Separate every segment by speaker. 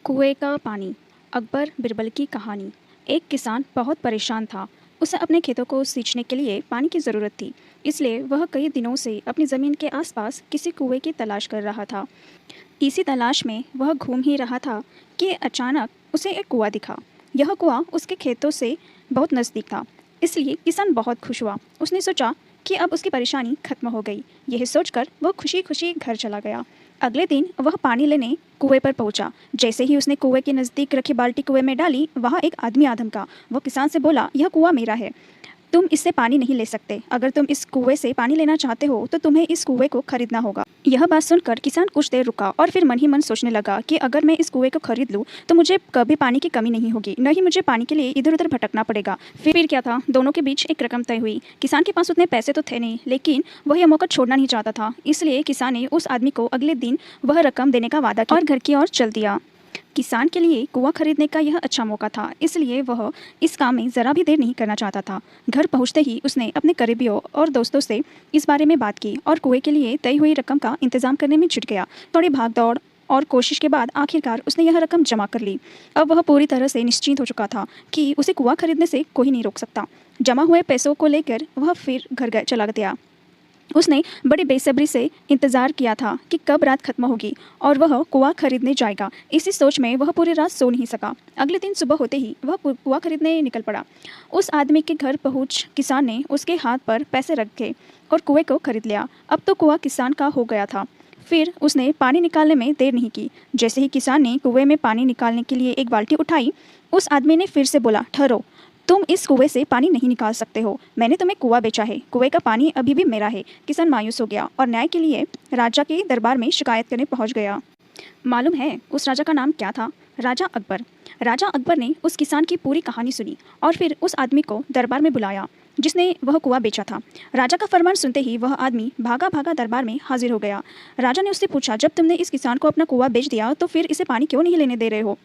Speaker 1: कुएं का पानी। अकबर बिरबल की कहानी। एक किसान बहुत परेशान था। उसे अपने खेतों को सींचने के लिए पानी की ज़रूरत थी। इसलिए वह कई दिनों से अपनी ज़मीन के आसपास किसी कुएं की तलाश कर रहा था। इसी तलाश में वह घूम ही रहा था कि अचानक उसे एक कुआं दिखा। यह कुआं उसके खेतों से बहुत नज़दीक था, इसलिए किसान बहुत खुश हुआ। उसने सोचा कि अब उसकी परेशानी खत्म हो गई। यह सोचकर वह खुशी खुशी घर चला गया। अगले दिन वह पानी लेने कुएं पर पहुंचा। जैसे ही उसने कुएं के नज़दीक रखी बाल्टी कुएं में डाली, वहाँ एक आदमी आ धमका। वह किसान से बोला, यह कुआं मेरा है, तुम इससे पानी नहीं ले सकते। अगर तुम इस कुएं से पानी लेना चाहते हो तो तुम्हें इस कुएं को खरीदना होगा। यह बात सुनकर किसान कुछ देर रुका और फिर मन ही मन सोचने लगा कि अगर मैं इस कुएं को खरीद लूँ तो मुझे कभी पानी की कमी नहीं होगी, न ही मुझे पानी के लिए इधर उधर भटकना पड़ेगा। फिर क्या था, दोनों के बीच एक रकम तय हुई। किसान के पास उतने पैसे तो थे नहीं, लेकिन वह यह मौका छोड़ना नहीं चाहता था। इसलिए किसान ने उस आदमी को अगले दिन वह रकम देने का वादा किया और घर की ओर चल दिया। किसान के लिए कुआं खरीदने का यह अच्छा मौका था, इसलिए वह इस काम में ज़रा भी देर नहीं करना चाहता था। घर पहुंचते ही उसने अपने करीबियों और दोस्तों से इस बारे में बात की और कुएं के लिए तय हुई रकम का इंतजाम करने में जुट गया। थोड़ी भाग दौड़ और कोशिश के बाद आखिरकार उसने यह रकम जमा कर ली। अब वह पूरी तरह से निश्चिंत हो चुका था कि उसे कुआं खरीदने से कोई नहीं रोक सकता। जमा हुए पैसों को लेकर वह फिर घर चला गया। उसने बड़ी बेसब्री से इंतज़ार किया था कि कब रात खत्म होगी और वह कुआं खरीदने जाएगा। इसी सोच में वह पूरी रात सो नहीं सका। अगले दिन सुबह होते ही वह कुआं खरीदने निकल पड़ा। उस आदमी के घर पहुंच किसान ने उसके हाथ पर पैसे रखे और कुएं को खरीद लिया। अब तो कुआं किसान का हो गया था। फिर उसने पानी निकालने में देर नहीं की। जैसे ही किसान ने कुएं में पानी निकालने के लिए एक बाल्टी उठाई, उस आदमी ने फिर से बोला, ठहरो, तुम इस कुएं से पानी नहीं निकाल सकते हो। मैंने तुम्हें कुआं बेचा है, कुएं का पानी अभी भी मेरा है। किसान मायूस हो गया और न्याय के लिए राजा के दरबार में शिकायत करने पहुंच गया। मालूम है उस राजा का नाम क्या था? राजा अकबर। राजा अकबर ने उस किसान की पूरी कहानी सुनी और फिर उस आदमी को दरबार में बुलाया जिसने वह कुआं बेचा था। राजा का फरमान सुनते ही वह आदमी भागा भागा दरबार में हाजिर हो गया। राजा ने उससे पूछा, जब तुमने इस किसान को अपना कुआं बेच दिया तो फिर इसे पानी क्यों नहीं लेने दे रहे हो?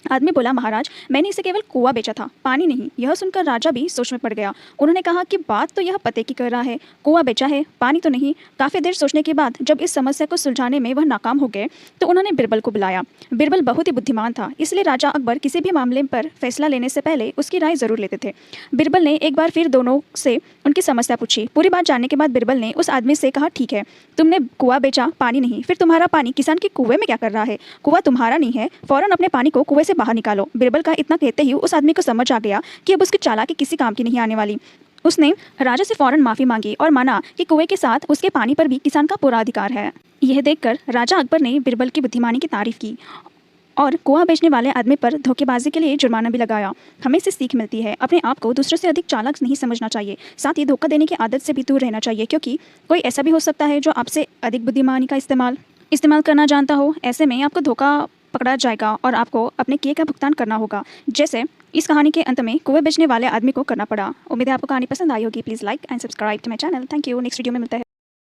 Speaker 1: आदमी बोला, महाराज, मैंने इसे केवल कुआं बेचा था, पानी नहीं। यह सुनकर राजा भी सोच में पड़ गया। उन्होंने कहा कि बात तो यह पते की कर रहा है, कुआं बेचा है, पानी तो नहीं। काफ़ी देर सोचने के बाद जब इस समस्या को सुलझाने में वह नाकाम हो गए तो उन्होंने बिरबल को बुलाया। बिरबल बहुत ही बुद्धिमान था, इसलिए राजा अकबर किसी भी मामले पर फैसला लेने से पहले उसकी राय जरूर लेते थे। बिरबल ने एक बार फिर दोनों से उनकी समस्या पूछी। पूरी बात जानने के बाद बिरबल ने उस आदमी से कहा, ठीक है, तुमने कुआं बेचा, पानी नहीं, फिर तुम्हारा पानी किसान के कुएं में क्या कर रहा है? कुआं तुम्हारा नहीं है, फौरन अपने पानी को कुएं से बाहर निकालो। बिरबल का इतना कहते ही उस आदमी को समझ आ गया कि अब उसकी चालाकी किसी काम की नहीं आने वाली। उसने राजा से फौरन माफी मांगी और माना कि कुएं के साथ उसके पानी पर भी किसान का पूरा अधिकार है। यह देखकर राजा अकबर ने बिरबल की बुद्धिमानी की तारीफ की और कुआं बेचने वाले आदमी पर धोखेबाजी के लिए जुर्माना भी लगाया। हमें इससे सीख मिलती है, अपने आप को दूसरों से अधिक चालाक नहीं समझना चाहिए। साथ ही धोखा देने की आदत से भी दूर रहना चाहिए, क्योंकि कोई ऐसा भी हो सकता है जो आपसे अधिक बुद्धिमानी का इस्तेमाल करना जानता हो। ऐसे में आपको धोखा पकड़ा जाएगा और आपको अपने किए का भुगतान करना होगा, जैसे इस कहानी के अंत में कुएं बेचने वाले आदमी को करना पड़ा। उम्मीद है आपको कहानी पसंद आई होगी। Please like and subscribe to my channel. Thank you. Next video में मिलते हैं।